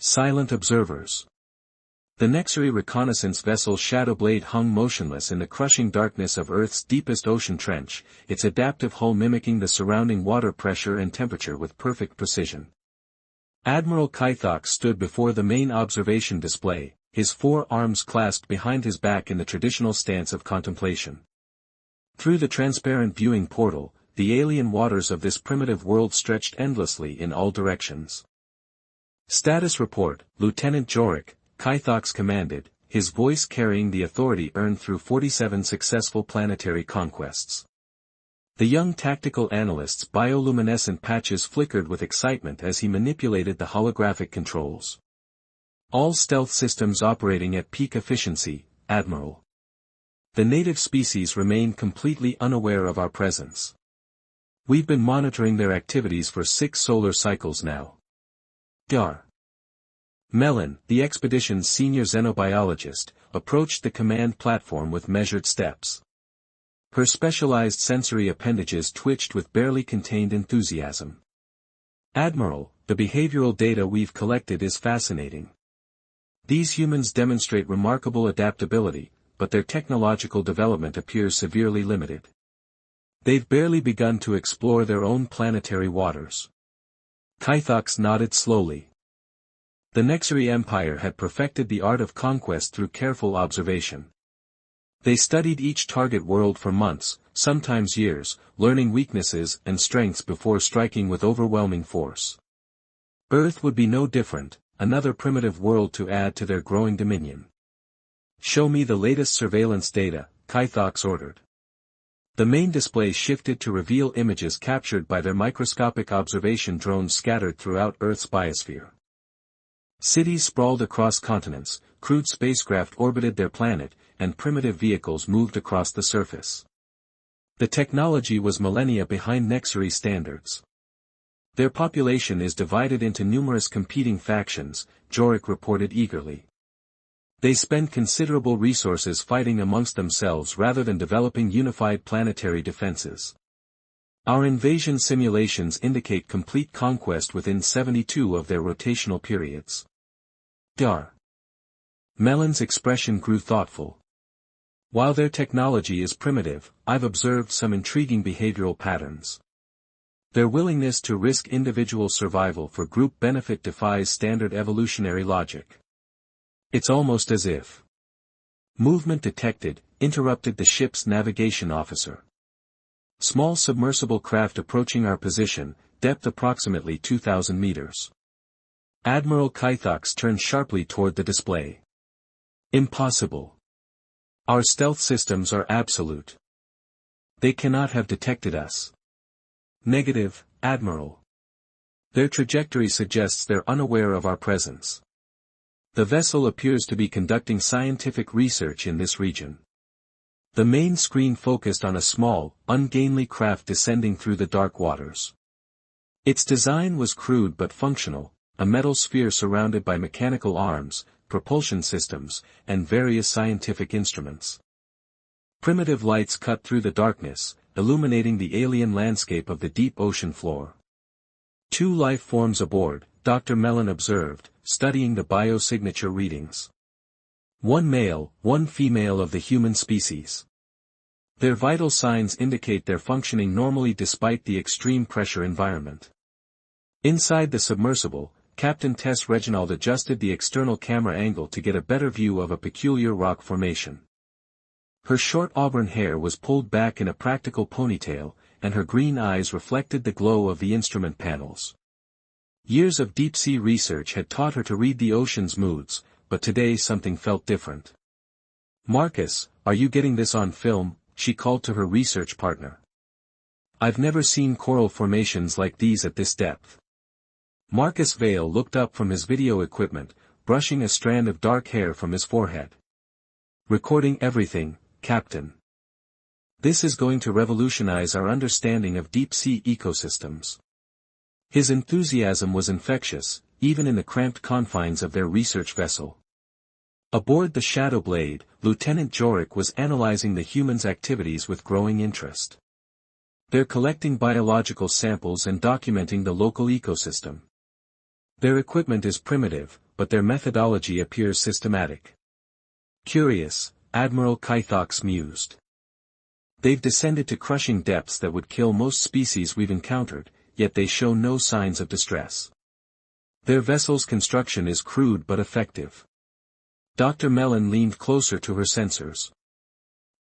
Silent observers. The Nexary reconnaissance vessel Shadowblade hung motionless in the crushing darkness of Earth's deepest ocean trench, its adaptive hull mimicking the surrounding water pressure and temperature with perfect precision. Admiral Kythox stood before the main observation display, his 4 arms clasped behind his back in the traditional stance of contemplation. Through the transparent viewing portal, the alien waters of this primitive world stretched endlessly in all directions. Status report, Lieutenant Jorik, Kythox commanded, his voice carrying the authority earned through 47 successful planetary conquests. The young tactical analyst's bioluminescent patches flickered with excitement as he manipulated the holographic controls. All stealth systems operating at peak efficiency, Admiral. The native species remain completely unaware of our presence. We've been monitoring their activities for 6 solar cycles now. Dar. Melon, the expedition's senior xenobiologist, approached the command platform with measured steps. Her specialized sensory appendages twitched with barely contained enthusiasm. Admiral, the behavioral data we've collected is fascinating. These humans demonstrate remarkable adaptability, but their technological development appears severely limited. They've barely begun to explore their own planetary waters. Kythox nodded slowly. The Nexary Empire had perfected the art of conquest through careful observation. They studied each target world for months, sometimes years, learning weaknesses and strengths before striking with overwhelming force. Earth would be no different, another primitive world to add to their growing dominion. Show me the latest surveillance data, Kythox ordered. The main display shifted to reveal images captured by their microscopic observation drones scattered throughout Earth's biosphere. Cities sprawled across continents, crude spacecraft orbited their planet, and primitive vehicles moved across the surface. The technology was millennia behind Nexary standards. Their population is divided into numerous competing factions, Jorik reported eagerly. They spend considerable resources fighting amongst themselves rather than developing unified planetary defenses. Our invasion simulations indicate complete conquest within 72 of their rotational periods. Dar. Melon's expression grew thoughtful. While their technology is primitive, I've observed some intriguing behavioral patterns. Their willingness to risk individual survival for group benefit defies standard evolutionary logic. It's almost as if movement detected, interrupted the ship's navigation officer. Small submersible craft approaching our position, depth approximately 2,000 meters. Admiral Kythox turned sharply toward the display. Impossible. Our stealth systems are absolute. They cannot have detected us. Negative, Admiral. Their trajectory suggests they're unaware of our presence. The vessel appears to be conducting scientific research in this region. The main screen focused on a small, ungainly craft descending through the dark waters. Its design was crude but functional, a metal sphere surrounded by mechanical arms, propulsion systems, and various scientific instruments. Primitive lights cut through the darkness, illuminating the alien landscape of the deep ocean floor. 2 life forms aboard, Dr. Melon observed, studying the biosignature readings. 1 male, 1 female of the human species. Their vital signs indicate they're functioning normally despite the extreme pressure environment. Inside the submersible, Captain Tess Reginald adjusted the external camera angle to get a better view of a peculiar rock formation. Her short auburn hair was pulled back in a practical ponytail, and her green eyes reflected the glow of the instrument panels. Years of deep-sea research had taught her to read the ocean's moods, but today something felt different. Marcus, are you getting this on film? She called to her research partner. I've never seen coral formations like these at this depth. Marcus Vale looked up from his video equipment, brushing a strand of dark hair from his forehead. Recording everything, Captain. This is going to revolutionize our understanding of deep-sea ecosystems. His enthusiasm was infectious, even in the cramped confines of their research vessel. Aboard the Shadowblade, Lieutenant Jorik was analyzing the humans' activities with growing interest. They're collecting biological samples and documenting the local ecosystem. Their equipment is primitive, but their methodology appears systematic. Curious, Admiral Kythox mused. They've descended to crushing depths that would kill most species we've encountered, yet they show no signs of distress. Their vessel's construction is crude but effective. Dr. Mellon leaned closer to her sensors.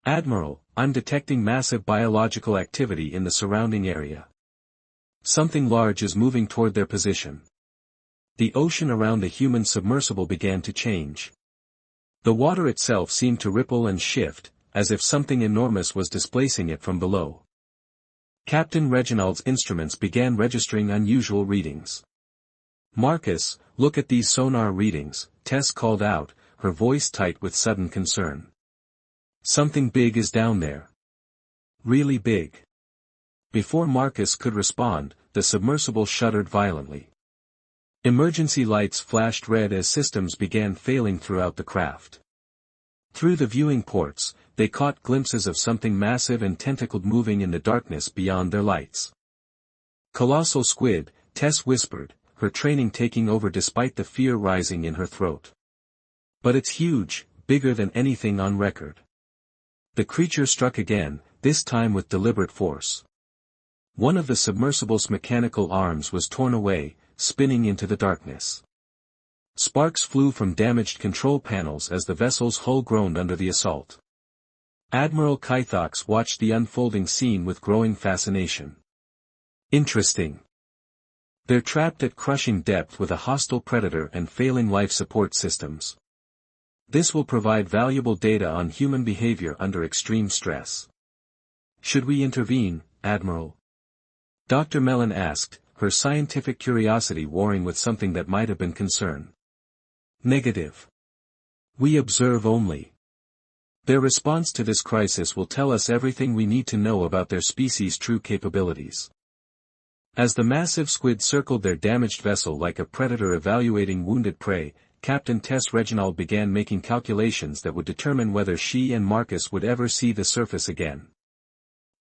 Admiral, I'm detecting massive biological activity in the surrounding area. Something large is moving toward their position. The ocean around the human submersible began to change. The water itself seemed to ripple and shift, as if something enormous was displacing it from below. Captain Reginald's instruments began registering unusual readings. Marcus, look at these sonar readings, Tess called out, her voice tight with sudden concern. Something big is down there. Really big. Before Marcus could respond, the submersible shuddered violently. Emergency lights flashed red as systems began failing throughout the craft. Through the viewing ports, they caught glimpses of something massive and tentacled moving in the darkness beyond their lights. Colossal squid, Tess whispered, her training taking over despite the fear rising in her throat. But it's huge, bigger than anything on record. The creature struck again, this time with deliberate force. One of the submersible's mechanical arms was torn away, spinning into the darkness. Sparks flew from damaged control panels as the vessel's hull groaned under the assault. Admiral Kythox watched the unfolding scene with growing fascination. Interesting. They're trapped at crushing depth with a hostile predator and failing life support systems. This will provide valuable data on human behavior under extreme stress. Should we intervene, Admiral? Dr. Mellon asked, her scientific curiosity warring with something that might have been concern. Negative. We observe only. Their response to this crisis will tell us everything we need to know about their species' true capabilities. As the massive squid circled their damaged vessel like a predator evaluating wounded prey, Captain Tess Reginald began making calculations that would determine whether she and Marcus would ever see the surface again.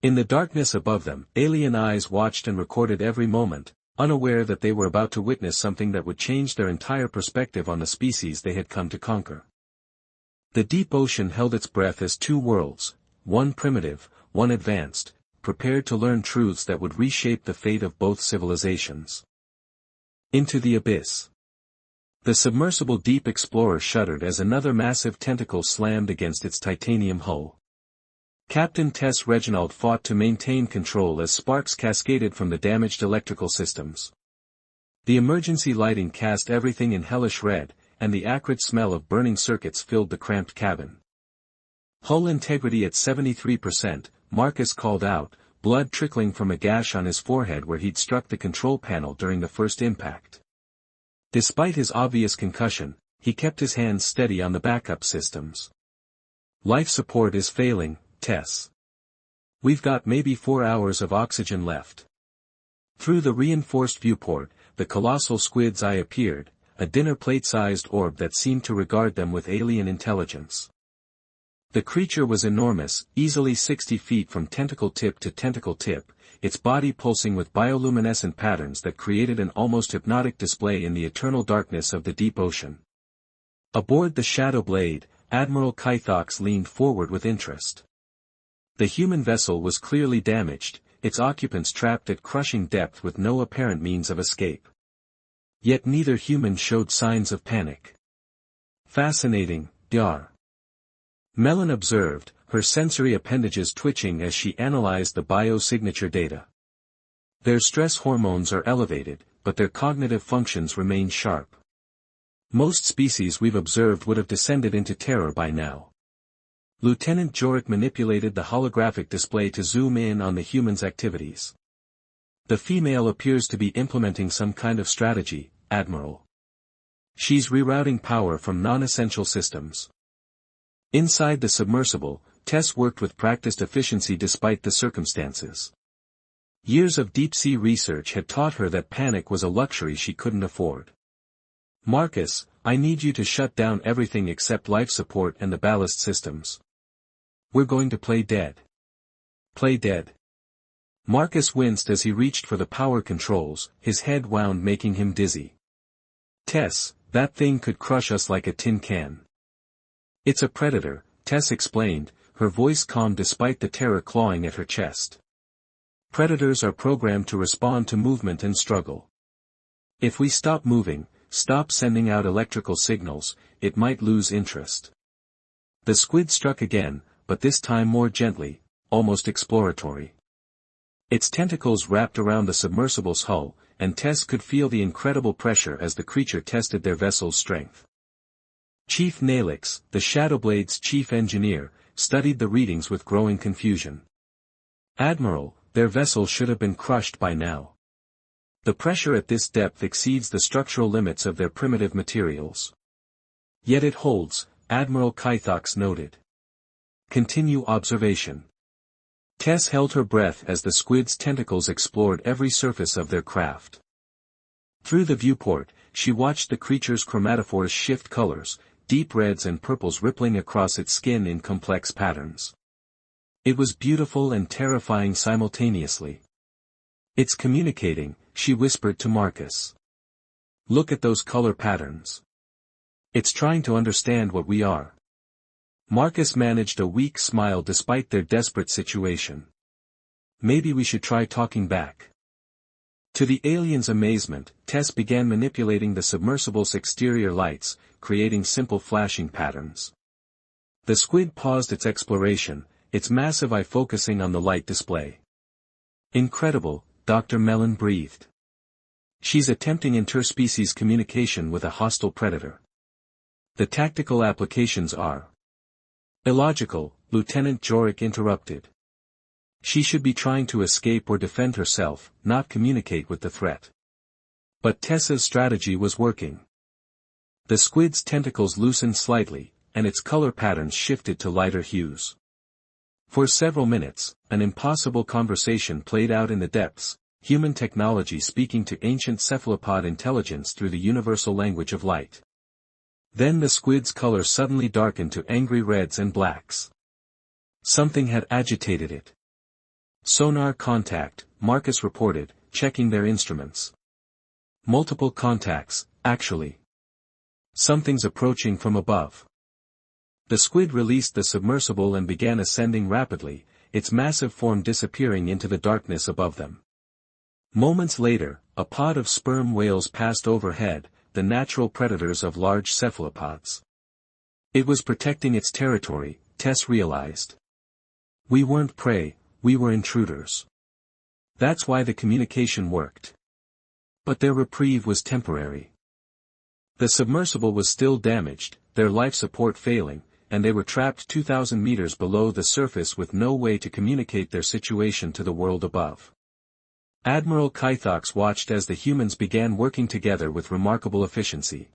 In the darkness above them, alien eyes watched and recorded every moment, unaware that they were about to witness something that would change their entire perspective on the species they had come to conquer. The deep ocean held its breath as two worlds, one primitive, one advanced, prepared to learn truths that would reshape the fate of both civilizations. Into the abyss. The submersible Deep Explorer shuddered as another massive tentacle slammed against its titanium hull. Captain Tess Reginald fought to maintain control as sparks cascaded from the damaged electrical systems. The emergency lighting cast everything in hellish red, and the acrid smell of burning circuits filled the cramped cabin. Hull integrity at 73%, Marcus called out, blood trickling from a gash on his forehead where he'd struck the control panel during the first impact. Despite his obvious concussion, he kept his hands steady on the backup systems. Life support is failing, Tess. We've got maybe 4 hours of oxygen left. Through the reinforced viewport, the colossal squid's eye appeared, a dinner plate-sized orb that seemed to regard them with alien intelligence. The creature was enormous, easily 60 feet from tentacle tip to tentacle tip, its body pulsing with bioluminescent patterns that created an almost hypnotic display in the eternal darkness of the deep ocean. Aboard the Shadow Blade, Admiral Kythox leaned forward with interest. The human vessel was clearly damaged, its occupants trapped at crushing depth with no apparent means of escape. Yet neither human showed signs of panic. Fascinating, Dr. Mellon observed, her sensory appendages twitching as she analyzed the biosignature data. Their stress hormones are elevated, but their cognitive functions remain sharp. Most species we've observed would have descended into terror by now. Lieutenant Jorik manipulated the holographic display to zoom in on the human's activities. The female appears to be implementing some kind of strategy, Admiral. She's rerouting power from non-essential systems. Inside the submersible, Tess worked with practiced efficiency despite the circumstances. Years of deep-sea research had taught her that panic was a luxury she couldn't afford. Marcus, I need you to shut down everything except life support and the ballast systems. We're going to play dead. Play dead. Marcus winced as he reached for the power controls, his head wound making him dizzy. Tess, That thing could crush us like a tin can. It's a predator, Tess explained, her voice calm despite the terror clawing at her chest. Predators are programmed to respond to movement and struggle. If we stop moving, stop sending out electrical signals, it might lose interest. The squid struck again, but this time more gently, almost exploratory. Its tentacles wrapped around the submersible's hull, and Tess could feel the incredible pressure as the creature tested their vessel's strength. Chief Nalix, the Shadowblade's chief engineer, studied the readings with growing confusion. Admiral, their vessel should have been crushed by now. The pressure at this depth exceeds the structural limits of their primitive materials. Yet it holds, Admiral Kythox noted. Continue observation. Tess held her breath as the squid's tentacles explored every surface of their craft. Through the viewport, she watched the creature's chromatophores shift colors, deep reds and purples rippling across its skin in complex patterns. It was beautiful and terrifying simultaneously. It's communicating, she whispered to Marcus. Look at those color patterns. It's trying to understand what we are. Marcus managed a weak smile despite their desperate situation. Maybe we should try talking back. To the alien's amazement, Tess began manipulating the submersible's exterior lights, creating simple flashing patterns. The squid paused its exploration, its massive eye focusing on the light display. Incredible, Dr. Mellon breathed. She's attempting interspecies communication with a hostile predator. The tactical applications are illogical, Lieutenant Jorik interrupted. She should be trying to escape or defend herself, not communicate with the threat. But Tessa's strategy was working. The squid's tentacles loosened slightly, and its color patterns shifted to lighter hues. For several minutes, an impossible conversation played out in the depths, human technology speaking to ancient cephalopod intelligence through the universal language of light. Then the squid's color suddenly darkened to angry reds and blacks. Something had agitated it. Sonar contact, Marcus reported, checking their instruments. Multiple contacts, actually. Something's approaching from above. The squid released the submersible and began ascending rapidly, its massive form disappearing into the darkness above them. Moments later, a pod of sperm whales passed overhead, the natural predators of large cephalopods. It was protecting its territory, Tess realized. We weren't prey, we were intruders. That's why the communication worked. But their reprieve was temporary. The submersible was still damaged, their life support failing, and they were trapped 2,000 meters below the surface with no way to communicate their situation to the world above. Admiral Kythox watched as the humans began working together with remarkable efficiency.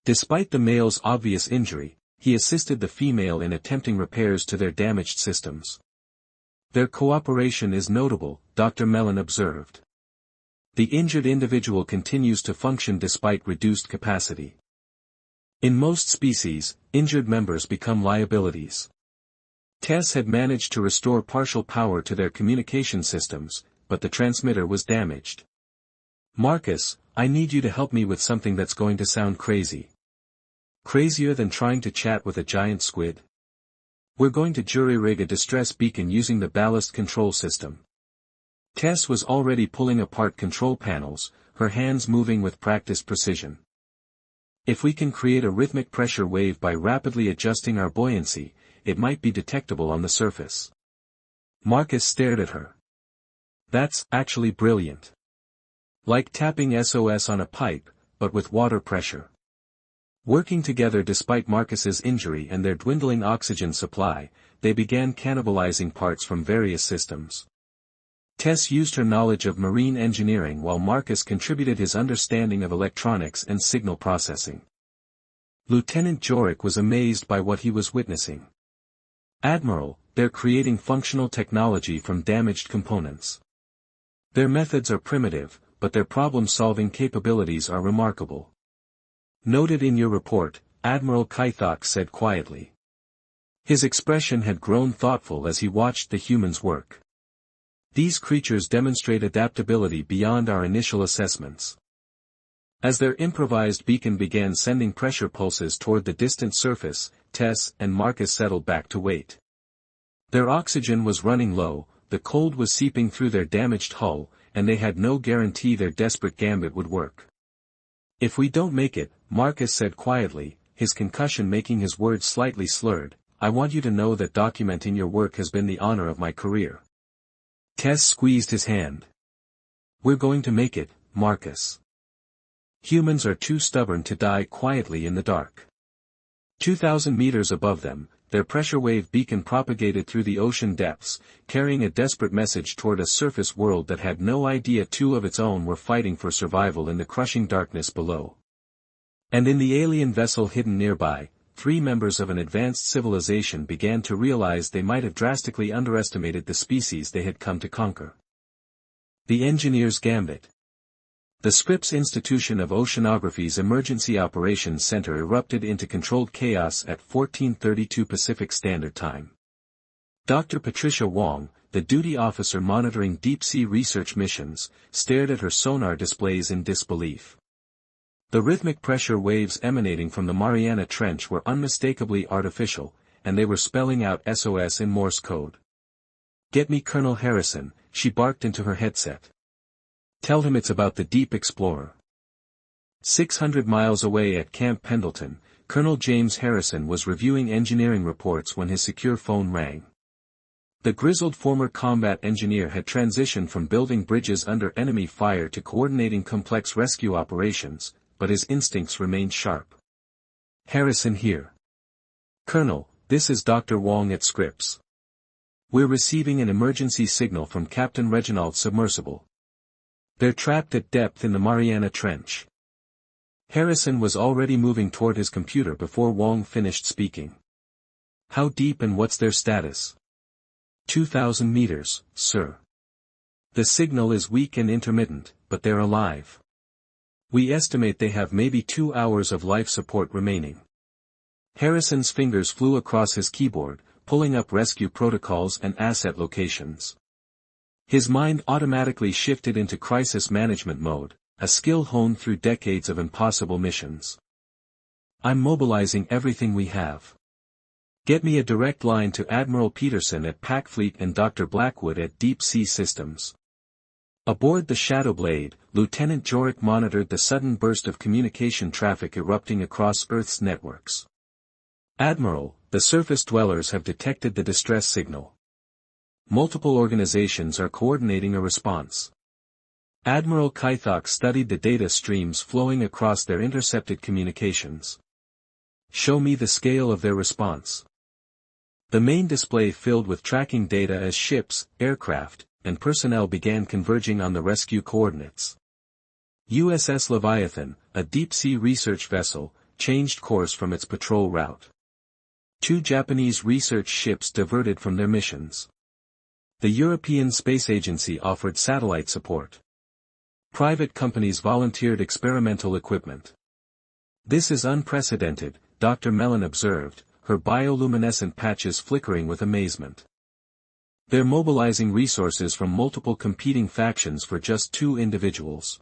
Despite the male's obvious injury, he assisted the female in attempting repairs to their damaged systems. Their cooperation is notable, Dr. Mellon observed. The injured individual continues to function despite reduced capacity. In most species, injured members become liabilities. Tess had managed to restore partial power to their communication systems, but the transmitter was damaged. Marcus, I need you to help me with something that's going to sound crazy. Crazier than trying to chat with a giant squid? We're going to jury-rig a distress beacon using the ballast control system. Tess was already pulling apart control panels, her hands moving with practiced precision. If we can create a rhythmic pressure wave by rapidly adjusting our buoyancy, it might be detectable on the surface. Marcus stared at her. That's actually brilliant. Like tapping SOS on a pipe, but with water pressure. Working together despite Marcus's injury and their dwindling oxygen supply, they began cannibalizing parts from various systems. Tess used her knowledge of marine engineering while Marcus contributed his understanding of electronics and signal processing. Lieutenant Jorik was amazed by what he was witnessing. Admiral, they're creating functional technology from damaged components. Their methods are primitive, but their problem-solving capabilities are remarkable. Noted in your report, Admiral Kythox said quietly. His expression had grown thoughtful as he watched the humans work. These creatures demonstrate adaptability beyond our initial assessments. As their improvised beacon began sending pressure pulses toward the distant surface, Tess and Marcus settled back to wait. Their oxygen was running low, the cold was seeping through their damaged hull, and they had no guarantee their desperate gambit would work. "If we don't make it," Marcus said quietly, his concussion making his words slightly slurred, "I want you to know that documenting your work has been the honor of my career." Tess squeezed his hand. "We're going to make it, Marcus. Humans are too stubborn to die quietly in the dark." 2,000 meters above them, their pressure wave beacon propagated through the ocean depths, carrying a desperate message toward a surface world that had no idea two of its own were fighting for survival in the crushing darkness below. And in the alien vessel hidden nearby, 3 members of an advanced civilization began to realize they might have drastically underestimated the species they had come to conquer. The Engineer's Gambit. The Scripps Institution of Oceanography's Emergency Operations Center erupted into controlled chaos at 14:32 Pacific Standard Time. Dr. Patricia Wong, the duty officer monitoring deep-sea research missions, stared at her sonar displays in disbelief. The rhythmic pressure waves emanating from the Mariana Trench were unmistakably artificial, and they were spelling out SOS in Morse code. "Get me Colonel Harrison," she barked into her headset. "Tell him it's about the Deep Explorer." 600 miles away at Camp Pendleton, Colonel James Harrison was reviewing engineering reports when his secure phone rang. The grizzled former combat engineer had transitioned from building bridges under enemy fire to coordinating complex rescue operations, but his instincts remained sharp. "Harrison here. Colonel, this is Dr. Wong at Scripps. We're receiving an emergency signal from Captain Reginald's submersible. They're trapped at depth in the Mariana Trench." Harrison was already moving toward his computer before Wong finished speaking. "How deep and what's their status?" 2,000 meters, sir. The signal is weak and intermittent, but they're alive. We estimate they have maybe 2 hours of life support remaining." Harrison's fingers flew across his keyboard, pulling up rescue protocols and asset locations. His mind automatically shifted into crisis management mode, a skill honed through decades of impossible missions. "I'm mobilizing everything we have. Get me a direct line to Admiral Peterson at Packfleet and Dr. Blackwood at Deep Sea Systems." Aboard the Shadowblade, Lieutenant Jorik monitored the sudden burst of communication traffic erupting across Earth's networks. "Admiral, the surface dwellers have detected the distress signal. Multiple organizations are coordinating a response." Admiral Kythok studied the data streams flowing across their intercepted communications. "Show me the scale of their response." The main display filled with tracking data as ships, aircraft, and personnel began converging on the rescue coordinates. USS Leviathan, a deep-sea research vessel, changed course from its patrol route. 2 Japanese research ships diverted from their missions. The European Space Agency offered satellite support. Private companies volunteered experimental equipment. "This is unprecedented," Dr. Mellon observed, her bioluminescent patches flickering with amazement. "They're mobilizing resources from multiple competing factions for just 2 individuals."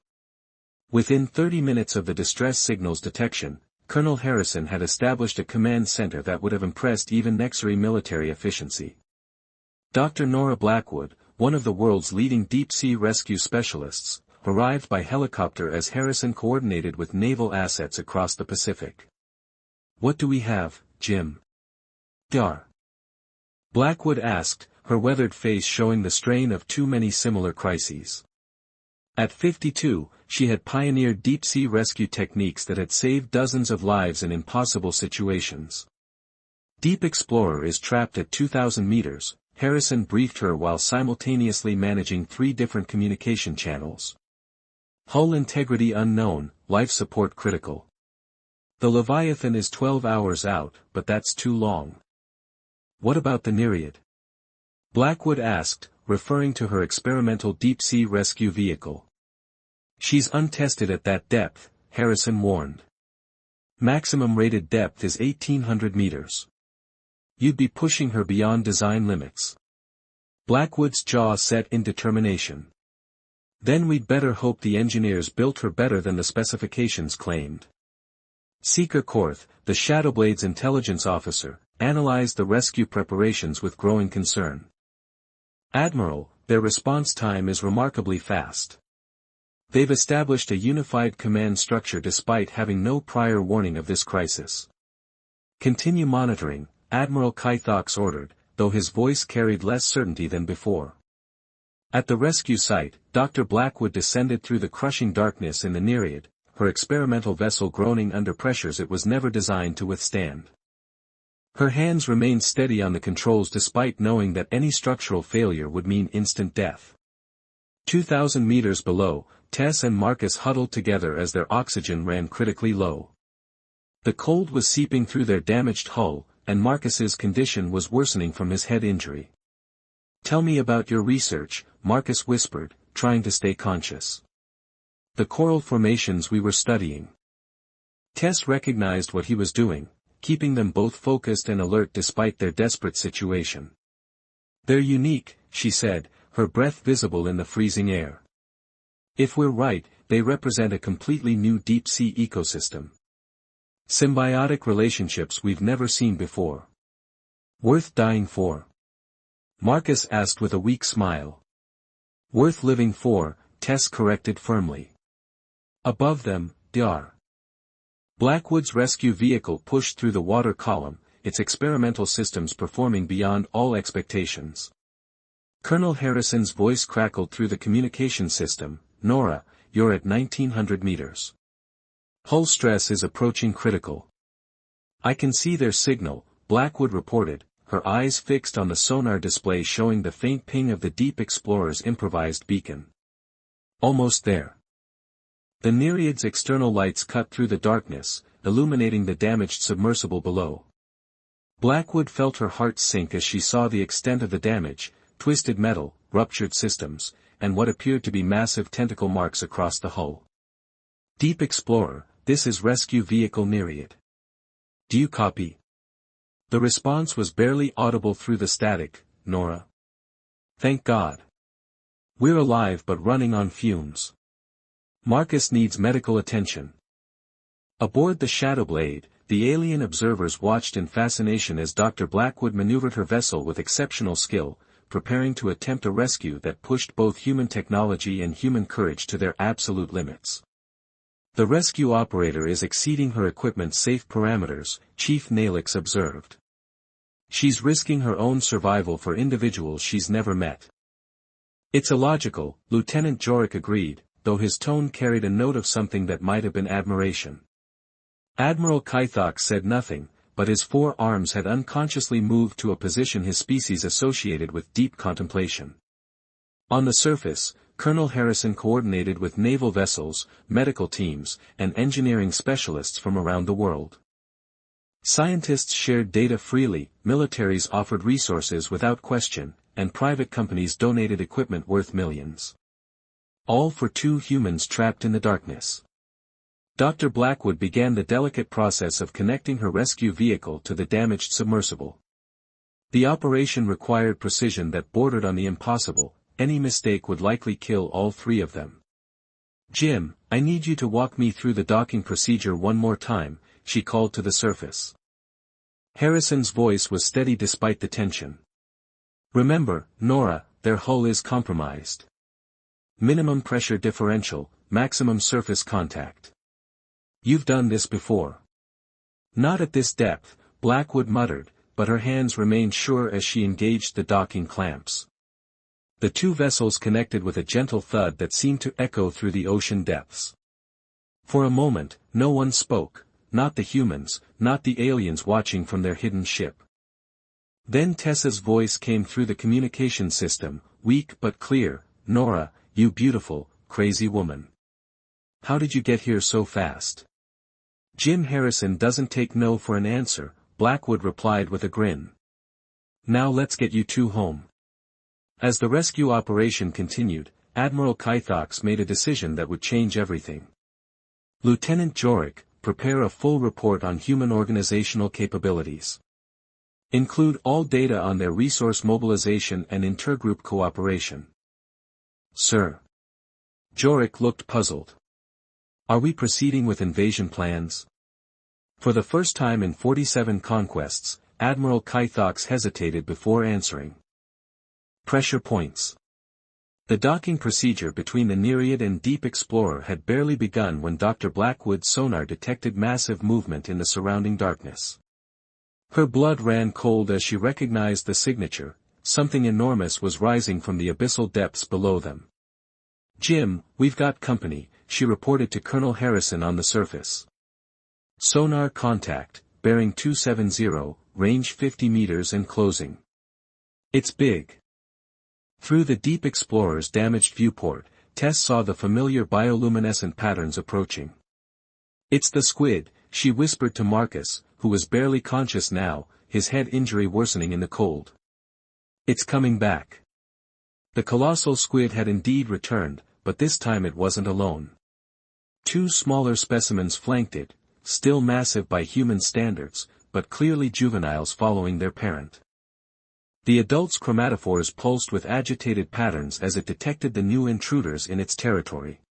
Within 30 minutes of the distress signal's detection, Colonel Harrison had established a command center that would have impressed even Nexari military efficiency. Dr. Nora Blackwood, one of the world's leading deep-sea rescue specialists, arrived by helicopter as Harrison coordinated with naval assets across the Pacific. "What do we have, Jim?" "Dar." Blackwood asked, her weathered face showing the strain of too many similar crises. At 52, she had pioneered deep-sea rescue techniques that had saved dozens of lives in impossible situations. "Deep Explorer is trapped at 2,000 meters, Harrison briefed her while simultaneously managing 3 different communication channels. "Hull integrity unknown, life support critical. The Leviathan is 12 hours out, but that's too long." "What about the Nereid?" Blackwood asked, referring to her experimental deep-sea rescue vehicle. "She's untested at that depth," Harrison warned. "Maximum rated depth is 1,800 meters. You'd be pushing her beyond design limits." Blackwood's jaw set in determination. Then we'd better hope the engineers built her better than the specifications claimed. Seeker Korth, the Shadowblade's intelligence officer, analyzed the rescue preparations with growing concern. Admiral, their response time is remarkably fast. They've established a unified command structure despite having no prior warning of this crisis. Continue monitoring, Admiral Kythox ordered, though his voice carried less certainty than before. At the rescue site, Dr. Blackwood descended through the crushing darkness in the Nereid, her experimental vessel groaning under pressures it was never designed to withstand. Her hands remained steady on the controls despite knowing that any structural failure would mean instant death. 2,000 meters below, Tess and Marcus huddled together as their oxygen ran critically low. The cold was seeping through their damaged hull, and Marcus's condition was worsening from his head injury. "Tell me about your research," Marcus whispered, trying to stay conscious. "The coral formations we were studying." Tess recognized what he was doing, keeping them both focused and alert despite their desperate situation. "They're unique," she said, her breath visible in the freezing air. "If we're right, they represent a completely new deep-sea ecosystem. Symbiotic relationships we've never seen before. Worth dying for?" Marcus asked with a weak smile. "Worth living for," Tess corrected firmly. Above them, Dr. Blackwood's rescue vehicle pushed through the water column, its experimental systems performing beyond all expectations. Colonel Harrison's voice crackled through the communication system, "Nora, you're at 1900 meters. Hull stress is approaching critical." "I can see their signal," Blackwood reported, her eyes fixed on the sonar display showing the faint ping of the Deep Explorer's improvised beacon. "Almost there." The Nereid's external lights cut through the darkness, illuminating the damaged submersible below. Blackwood felt her heart sink as she saw the extent of the damage, twisted metal, ruptured systems, and what appeared to be massive tentacle marks across the hull. "Deep Explorer, this is Rescue Vehicle Nereid. Do you copy?" The response was barely audible through the static, "Nora. Thank God. We're alive but running on fumes. Marcus needs medical attention." Aboard the Shadowblade, the alien observers watched in fascination as Dr. Blackwood maneuvered her vessel with exceptional skill, preparing to attempt a rescue that pushed both human technology and human courage to their absolute limits. "The rescue operator is exceeding her equipment's safe parameters," Chief Nalix observed. "She's risking her own survival for individuals she's never met." "It's illogical," Lieutenant Jorik agreed, though his tone carried a note of something that might have been admiration. Admiral Kythox said nothing, but his four arms had unconsciously moved to a position his species associated with deep contemplation. On the surface, Colonel Harrison coordinated with naval vessels, medical teams, and engineering specialists from around the world. Scientists shared data freely, militaries offered resources without question, and private companies donated equipment worth millions. All for two humans trapped in the darkness. Dr. Blackwood began the delicate process of connecting her rescue vehicle to the damaged submersible. The operation required precision that bordered on the impossible. Any mistake would likely kill all three of them. "Jim, I need you to walk me through the docking procedure one more time," she called to the surface. Harrison's voice was steady despite the tension. "Remember, Nora, their hull is compromised. Minimum pressure differential, maximum surface contact. You've done this before." "Not at this depth," Blackwood muttered, but her hands remained sure as she engaged the docking clamps. The two vessels connected with a gentle thud that seemed to echo through the ocean depths. For a moment, no one spoke, not the humans, not the aliens watching from their hidden ship. Then Tessa's voice came through the communication system, weak but clear, "Nora, you beautiful, crazy woman. How did you get here so fast?" "Jim Harrison doesn't take no for an answer," Blackwood replied with a grin. "Now let's get you two home." As the rescue operation continued, Admiral Kythox made a decision that would change everything. "Lieutenant Jorik, prepare a full report on human organizational capabilities. Include all data on their resource mobilization and intergroup cooperation." "Sir." Jorik looked puzzled. Are we proceeding with invasion plans? For the first time in 47 conquests, Admiral Kythox hesitated before answering. Pressure points. The docking procedure between the Nereid and Deep Explorer had barely begun when Dr. Blackwood's sonar detected massive movement in the surrounding darkness. Her blood ran cold as she recognized the signature. Something enormous was rising from the abyssal depths below them. "Jim, we've got company," she reported to Colonel Harrison on the surface. "Sonar contact, bearing 270, range 50 meters and closing. It's big." Through the Deep Explorer's damaged viewport, Tess saw the familiar bioluminescent patterns approaching. "It's the squid," she whispered to Marcus, who was barely conscious now, his head injury worsening in the cold. "It's coming back." The colossal squid had indeed returned, but this time it wasn't alone. Two smaller specimens flanked it, still massive by human standards, but clearly juveniles following their parent. The adult's chromatophores pulsed with agitated patterns as it detected the new intruders in its territory.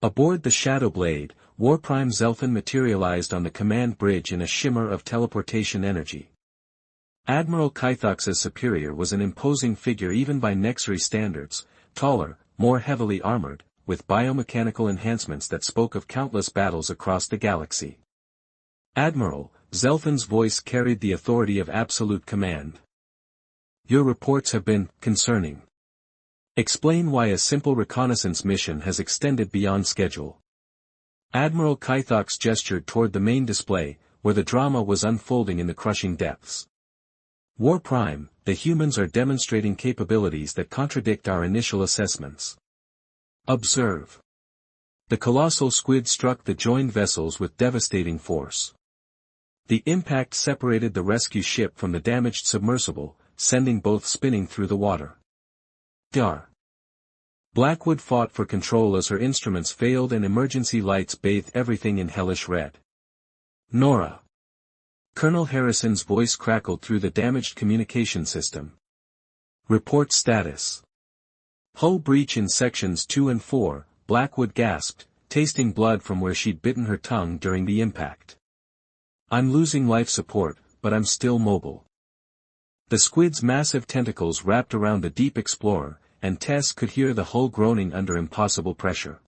Aboard the Shadow Blade, Warprime Zelfin materialized on the command bridge in a shimmer of teleportation energy. Admiral Kythox's superior was an imposing figure even by Nexri standards, taller, more heavily armored, with biomechanical enhancements that spoke of countless battles across the galaxy. "Admiral," Zelfin's voice carried the authority of absolute command. "Your reports have been concerning. Explain why a simple reconnaissance mission has extended beyond schedule." Admiral Kythox gestured toward the main display, where the drama was unfolding in the crushing depths. "Warprime, the humans are demonstrating capabilities that contradict our initial assessments. Observe." The colossal squid struck the joined vessels with devastating force. The impact separated the rescue ship from the damaged submersible, sending both spinning through the water. Dar. Blackwood fought for control as her instruments failed and emergency lights bathed everything in hellish red. "Nora." Colonel Harrison's voice crackled through the damaged communication system. "Report status." "Hull breach in sections 2 and 4, Blackwood gasped, tasting blood from where she'd bitten her tongue during the impact. "I'm losing life support, but I'm still mobile." The squid's massive tentacles wrapped around the Deep Explorer, and Tess could hear the hull groaning under impossible pressure.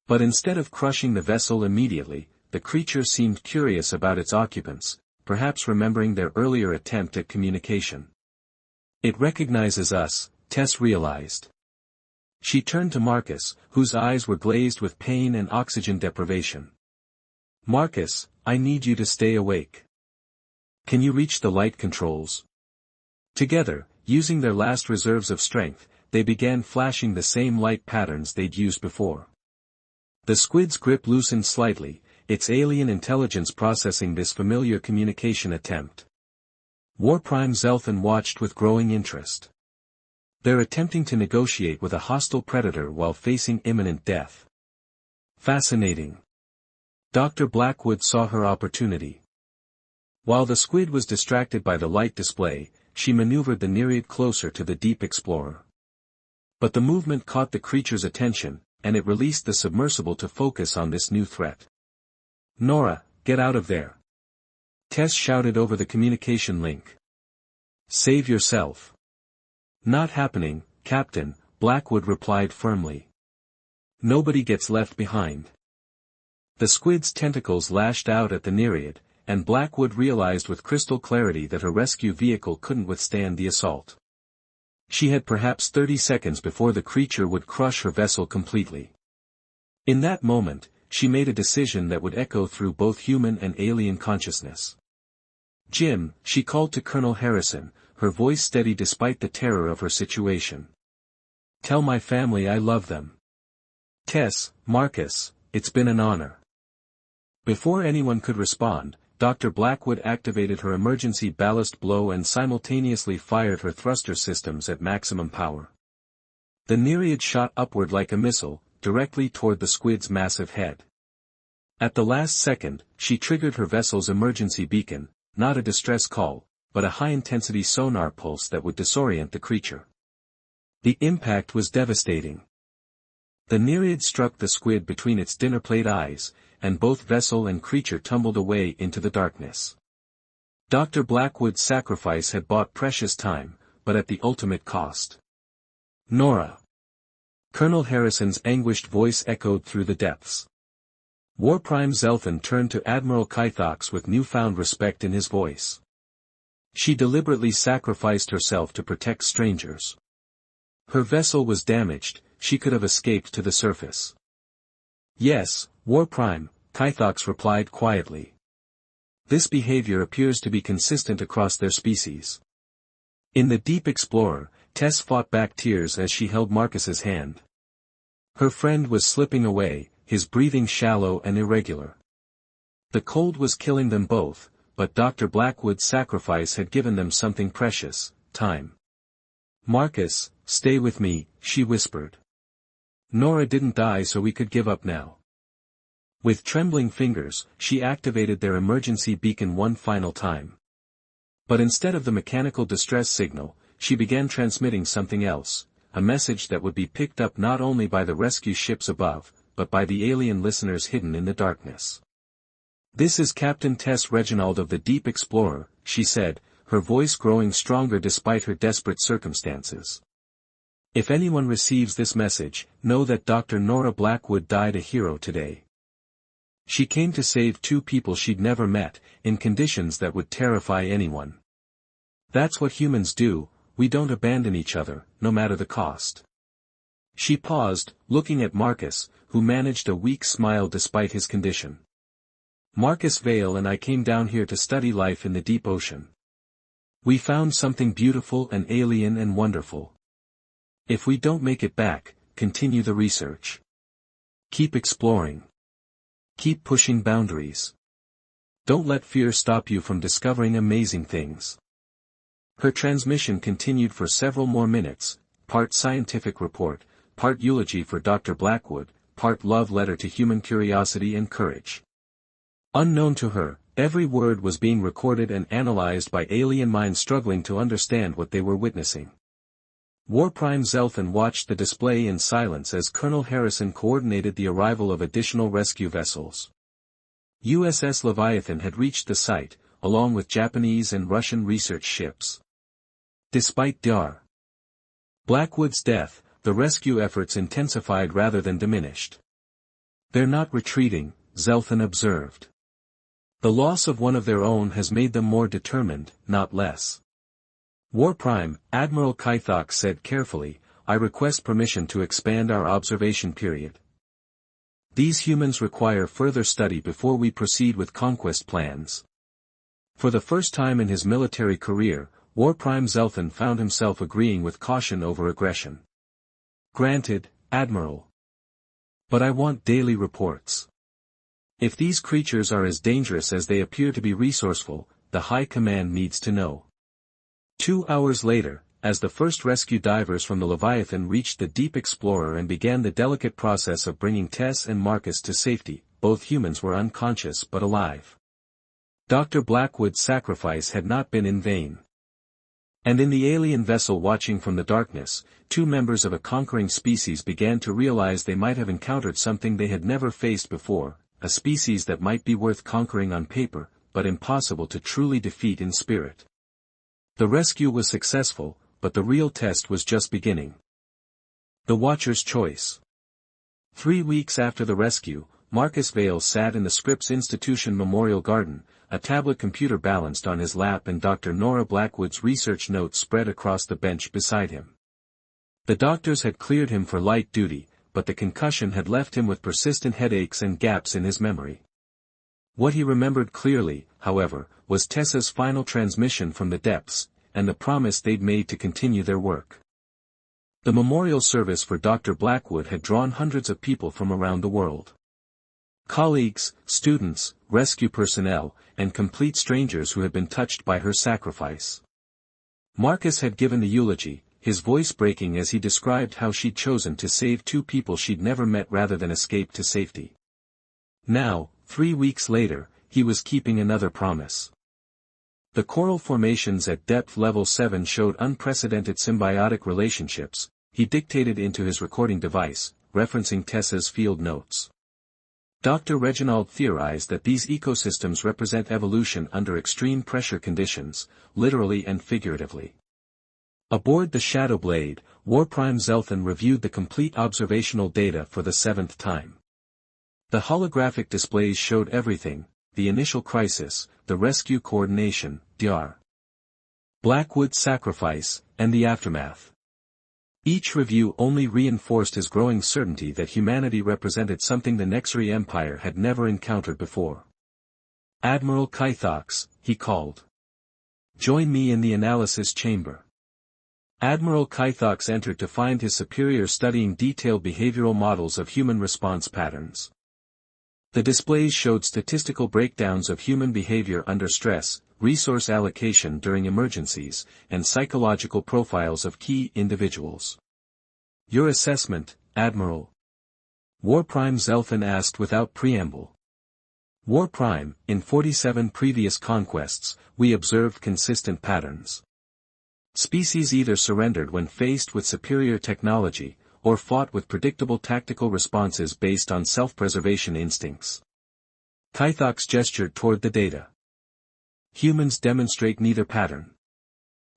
But instead of crushing the vessel immediately, the creature seemed curious about its occupants, perhaps remembering their earlier attempt at communication. "It recognizes us," Tess realized. She turned to Marcus, whose eyes were glazed with pain and oxygen deprivation. "Marcus, I need you to stay awake. Can you reach the light controls?" Together, using their last reserves of strength, they began flashing the same light patterns they'd used before. The squid's grip loosened slightly, its alien intelligence processing this familiar communication attempt. Warprime Zelfin watched with growing interest. They're attempting to negotiate with a hostile predator while facing imminent death. Fascinating. Dr. Blackwood saw her opportunity. While the squid was distracted by the light display, she maneuvered the Nereid closer to the Deep Explorer. But the movement caught the creature's attention, and it released the submersible to focus on this new threat. "Nora, get out of there!" Tess shouted over the communication link. "Save yourself." "Not happening, Captain," Blackwood replied firmly. "Nobody gets left behind." The squid's tentacles lashed out at the Nereid, and Blackwood realized with crystal clarity that her rescue vehicle couldn't withstand the assault. She had perhaps 30 seconds before the creature would crush her vessel completely. In that moment, she made a decision that would echo through both human and alien consciousness. "Jim," she called to Colonel Harrison, her voice steady despite the terror of her situation. "Tell my family I love them. Tess, Marcus, it's been an honor." Before anyone could respond, Dr. Blackwood activated her emergency ballast blow and simultaneously fired her thruster systems at maximum power. The Nereid shot upward like a missile, directly toward the squid's massive head. At the last second, she triggered her vessel's emergency beacon, not a distress call, but a high-intensity sonar pulse that would disorient the creature. The impact was devastating. The nereid struck the squid between its dinner-plate eyes, and both vessel and creature tumbled away into the darkness. Dr. Blackwood's sacrifice had bought precious time, but at the ultimate cost. Nora. Colonel Harrison's anguished voice echoed through the depths. War Prime Zelthan turned to Admiral Kythox with newfound respect in his voice. She deliberately sacrificed herself to protect strangers. Her vessel was damaged, she could have escaped to the surface. Yes, War Prime, Kythox replied quietly. This behavior appears to be consistent across their species. In the Deep Explorer, Tess fought back tears as she held Marcus's hand. Her friend was slipping away, his breathing shallow and irregular. The cold was killing them both, but Dr. Blackwood's sacrifice had given them something precious, time. Marcus, stay with me, she whispered. Nora didn't die so we could give up now. With trembling fingers, she activated their emergency beacon one final time. But instead of the mechanical distress signal, she began transmitting something else, a message that would be picked up not only by the rescue ships above, but by the alien listeners hidden in the darkness. This is Captain Tess Reginald of the Deep Explorer, she said, her voice growing stronger despite her desperate circumstances. If anyone receives this message, know that Dr. Nora Blackwood died a hero today. She came to save two people she'd never met, in conditions that would terrify anyone. That's what humans do, we don't abandon each other, no matter the cost. She paused, looking at Marcus, who managed a weak smile despite his condition. Marcus Vale and I came down here to study life in the deep ocean. We found something beautiful and alien and wonderful. If we don't make it back, continue the research. Keep exploring. Keep pushing boundaries. Don't let fear stop you from discovering amazing things. Her transmission continued for several more minutes, part scientific report, part eulogy for Dr. Blackwood, part love letter to human curiosity and courage. Unknown to her, every word was being recorded and analyzed by alien minds struggling to understand what they were witnessing. War Prime Zelthan watched the display in silence as Colonel Harrison coordinated the arrival of additional rescue vessels. USS Leviathan had reached the site, along with Japanese and Russian research ships. Despite Dr. Blackwood's death, the rescue efforts intensified rather than diminished. They're not retreating, Zelthan observed. The loss of one of their own has made them more determined, not less. War Prime, Admiral Kythox said carefully, I request permission to expand our observation period. These humans require further study before we proceed with conquest plans. For the first time in his military career, War Prime Zelthan found himself agreeing with caution over aggression. Granted, Admiral. But I want daily reports. If these creatures are as dangerous as they appear to be resourceful, the High Command needs to know. 2 hours later, as the first rescue divers from the Leviathan reached the Deep Explorer and began the delicate process of bringing Tess and Marcus to safety, both humans were unconscious but alive. Dr. Blackwood's sacrifice had not been in vain. And in the alien vessel watching from the darkness, two members of a conquering species began to realize they might have encountered something they had never faced before, a species that might be worth conquering on paper, but impossible to truly defeat in spirit. The rescue was successful, but the real test was just beginning. The Watcher's Choice. 3 weeks after the rescue, Marcus Vale sat in the Scripps Institution Memorial Garden, a tablet computer balanced on his lap and Dr. Nora Blackwood's research notes spread across the bench beside him. The doctors had cleared him for light duty, but the concussion had left him with persistent headaches and gaps in his memory. What he remembered clearly, however, was Tessa's final transmission from the depths, and the promise they'd made to continue their work. The memorial service for Dr. Blackwood had drawn hundreds of people from around the world. Colleagues, students, rescue personnel, and complete strangers who had been touched by her sacrifice. Marcus had given the eulogy, his voice breaking as he described how she'd chosen to save two people she'd never met rather than escape to safety. Now, 3 weeks later, he was keeping another promise. The coral formations at depth level 7 showed unprecedented symbiotic relationships, he dictated into his recording device, referencing Tessa's field notes. Dr. Reginald theorized that these ecosystems represent evolution under extreme pressure conditions, literally and figuratively. Aboard the Shadow Blade, Warprime Zelthan reviewed the complete observational data for the 7th time. The holographic displays showed everything: the initial crisis, the rescue coordination, Dr. Blackwood's sacrifice, and the aftermath. Each review only reinforced his growing certainty that humanity represented something the Nexari Empire had never encountered before. "Admiral Kythox," he called. "Join me in the analysis chamber." Admiral Kythox entered to find his superior studying detailed behavioral models of human response patterns. The displays showed statistical breakdowns of human behavior under stress, resource allocation during emergencies, and psychological profiles of key individuals. "Your assessment, Admiral?" Warprime Zelthan asked without preamble. "Warprime, in 47 previous conquests, we observed consistent patterns. Species either surrendered when faced with superior technology, or fought with predictable tactical responses based on self-preservation instincts." Kythox gestured toward the data. "Humans demonstrate neither pattern."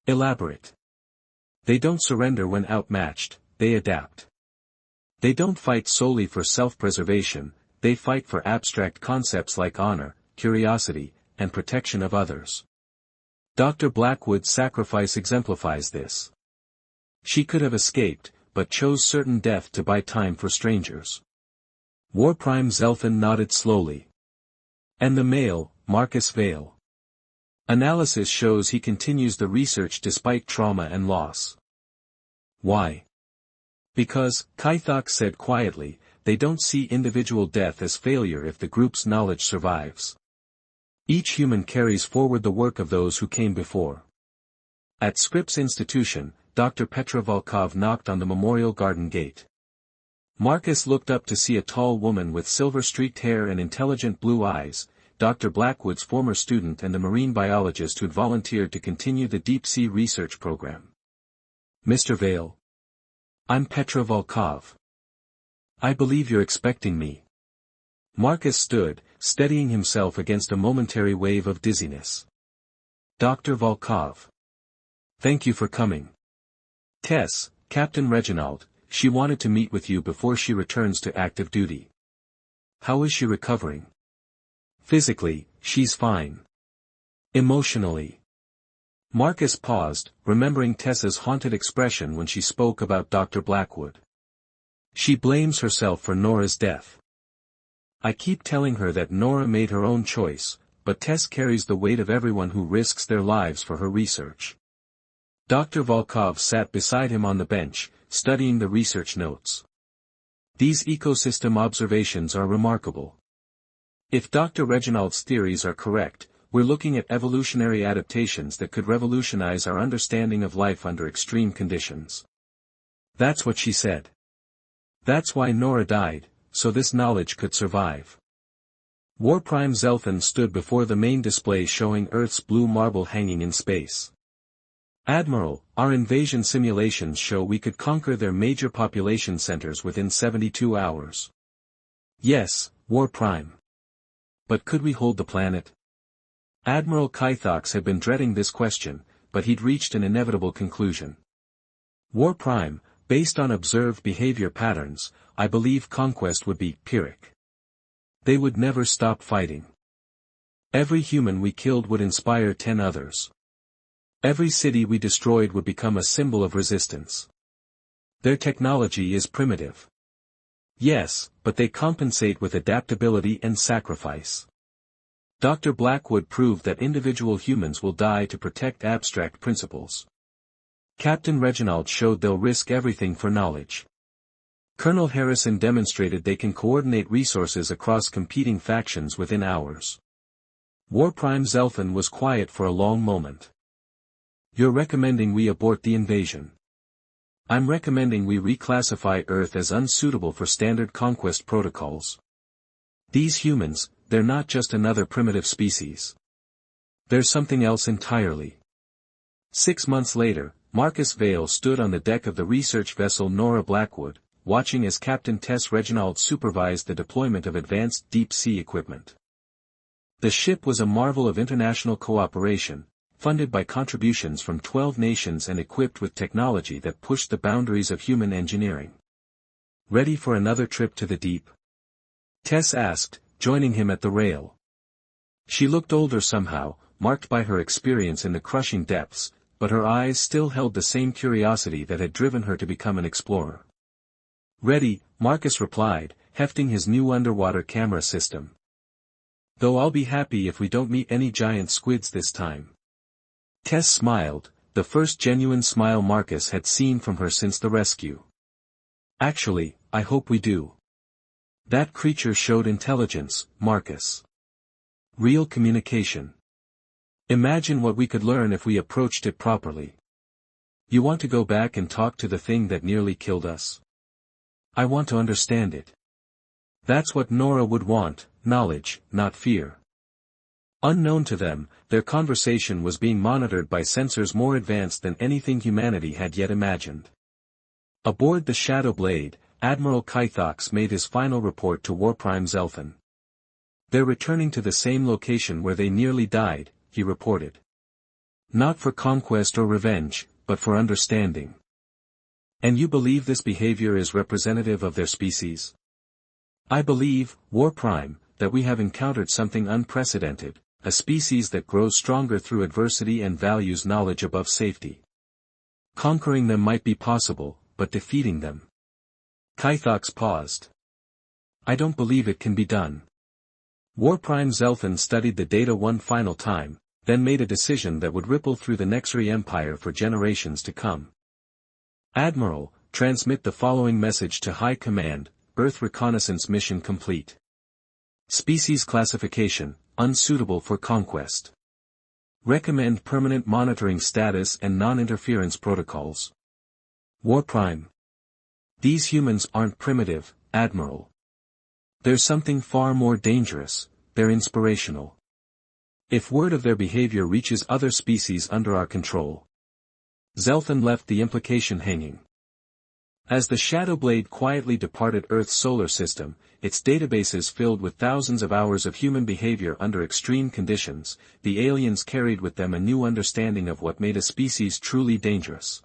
"Elaborate." "They don't surrender when outmatched, they adapt. They don't fight solely for self-preservation, they fight for abstract concepts like honor, curiosity, and protection of others." Dr. Blackwood's sacrifice exemplifies this. She could have escaped, but chose certain death to buy time for strangers. Warprime Zelthan nodded slowly. "And the male, Marcus Vale. Analysis shows he continues the research despite trauma and loss." "Why?" "Because," Kythox said quietly, "they don't see individual death as failure if the group's knowledge survives. Each human carries forward the work of those who came before." At Scripps Institution, Dr. Petra Volkov knocked on the Memorial Garden gate. Marcus looked up to see a tall woman with silver-streaked hair and intelligent blue eyes, Dr. Blackwood's former student and the marine biologist who'd volunteered to continue the deep-sea research program. "Mr. Vale." "I'm Petra Volkov." "I believe you're expecting me." Marcus stood, steadying himself against a momentary wave of dizziness. "Dr. Volkov. Thank you for coming. Tess, Captain Reginald, she wanted to meet with you before she returns to active duty." "How is she recovering?" "Physically, she's fine. Emotionally." Marcus paused, remembering Tessa's haunted expression when she spoke about Dr. Blackwood. "She blames herself for Nora's death. I keep telling her that Nora made her own choice, but Tess carries the weight of everyone who risks their lives for her research." Dr. Volkov sat beside him on the bench, studying the research notes. "These ecosystem observations are remarkable. If Dr. Reginald's theories are correct, we're looking at evolutionary adaptations that could revolutionize our understanding of life under extreme conditions." "That's what she said. That's why Nora died, so this knowledge could survive." Warprime Zelthan stood before the main display showing Earth's blue marble hanging in space. "Admiral, our invasion simulations show we could conquer their major population centers within 72 hours. "Yes, Warprime. But could we hold the planet?" Admiral Kythox had been dreading this question, but he'd reached an inevitable conclusion. "Warprime, based on observed behavior patterns, I believe conquest would be Pyrrhic. They would never stop fighting. Every human we killed would inspire 10 others. Every city we destroyed would become a symbol of resistance. Their technology is primitive. Yes, but they compensate with adaptability and sacrifice. Dr. Blackwood proved that individual humans will die to protect abstract principles. Captain Reginald showed they'll risk everything for knowledge. Colonel Harrison demonstrated they can coordinate resources across competing factions within hours." Warprime Zelthan was quiet for a long moment. "You're recommending we abort the invasion?" "I'm recommending we reclassify Earth as unsuitable for standard conquest protocols. These humans, they're not just another primitive species. They're something else entirely." 6 months later, Marcus Vale stood on the deck of the research vessel Nora Blackwood, watching as Captain Tess Reginald supervised the deployment of advanced deep-sea equipment. The ship was a marvel of international cooperation, funded by contributions from 12 nations and equipped with technology that pushed the boundaries of human engineering. "Ready for another trip to the deep?" Tess asked, joining him at the rail. She looked older somehow, marked by her experience in the crushing depths, but her eyes still held the same curiosity that had driven her to become an explorer. "Ready," Marcus replied, hefting his new underwater camera system. "Though I'll be happy if we don't meet any giant squids this time." Tess smiled, the first genuine smile Marcus had seen from her since the rescue. "Actually, I hope we do. That creature showed intelligence, Marcus. Real communication. Imagine what we could learn if we approached it properly. You want to go back and talk to the thing that nearly killed us? I want to understand it. That's what Nora would want, knowledge, not fear." Unknown to them, their conversation was being monitored by sensors more advanced than anything humanity had yet imagined. Aboard the Shadow Blade, Admiral Kythox made his final report to Warprime Zelthan. "They're returning to the same location where they nearly died," he reported. "Not for conquest or revenge, but for understanding." "And you believe this behavior is representative of their species?" "I believe, Warprime, that we have encountered something unprecedented, a species that grows stronger through adversity and values knowledge above safety. Conquering them might be possible, but defeating them..." Kythox paused. "I don't believe it can be done." Warprime Zelthan studied the data one final time, then made a decision that would ripple through the Nexri Empire for generations to come. "Admiral, transmit the following message to High Command: Earth reconnaissance mission complete. Species classification, unsuitable for conquest. Recommend permanent monitoring status and non-interference protocols." Warprime. "These humans aren't primitive, Admiral. There's something far more dangerous, they're inspirational. If word of their behavior reaches other species under our control..." Zelthan left the implication hanging. As the Shadow Blade quietly departed Earth's solar system, its databases filled with thousands of hours of human behavior under extreme conditions, the aliens carried with them a new understanding of what made a species truly dangerous.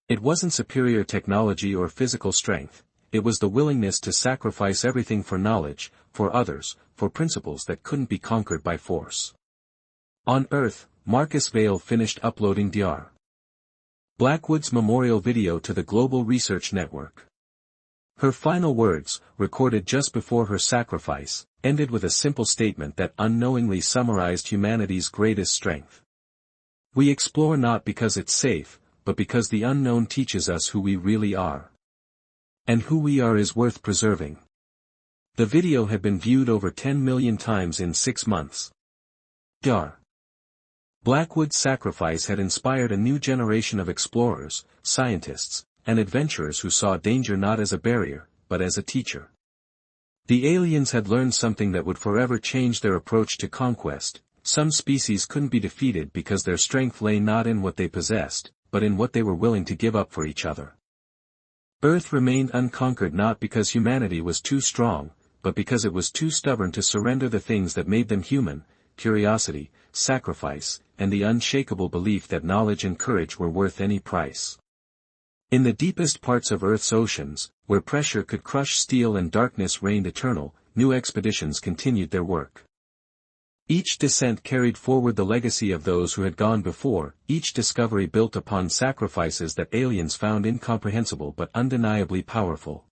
It wasn't superior technology or physical strength, it was the willingness to sacrifice everything for knowledge, for others, for principles that couldn't be conquered by force. On Earth, Marcus Vale finished uploading Dr. Blackwood's memorial video to the Global Research Network. Her final words, recorded just before her sacrifice, ended with a simple statement that unknowingly summarized humanity's greatest strength. "We explore not because it's safe, but because the unknown teaches us who we really are. And who we are is worth preserving." The video had been viewed over 10 million times in 6 months. Dr. Blackwood's sacrifice had inspired a new generation of explorers, scientists, and adventurers who saw danger not as a barrier, but as a teacher. The aliens had learned something that would forever change their approach to conquest. Some species couldn't be defeated because their strength lay not in what they possessed, but in what they were willing to give up for each other. Earth remained unconquered not because humanity was too strong, but because it was too stubborn to surrender the things that made them human: curiosity, sacrifice, and the unshakable belief that knowledge and courage were worth any price. In the deepest parts of Earth's oceans, where pressure could crush steel and darkness reigned eternal, new expeditions continued their work. Each descent carried forward the legacy of those who had gone before, each discovery built upon sacrifices that aliens found incomprehensible but undeniably powerful.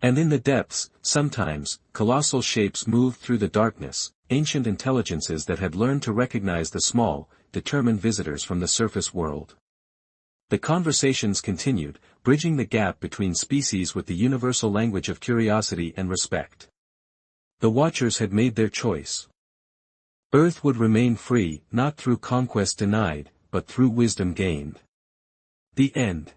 And in the depths, sometimes, colossal shapes moved through the darkness, ancient intelligences that had learned to recognize the small, determined visitors from the surface world. The conversations continued, bridging the gap between species with the universal language of curiosity and respect. The Watchers had made their choice. Earth would remain free, not through conquest denied, but through wisdom gained. The end.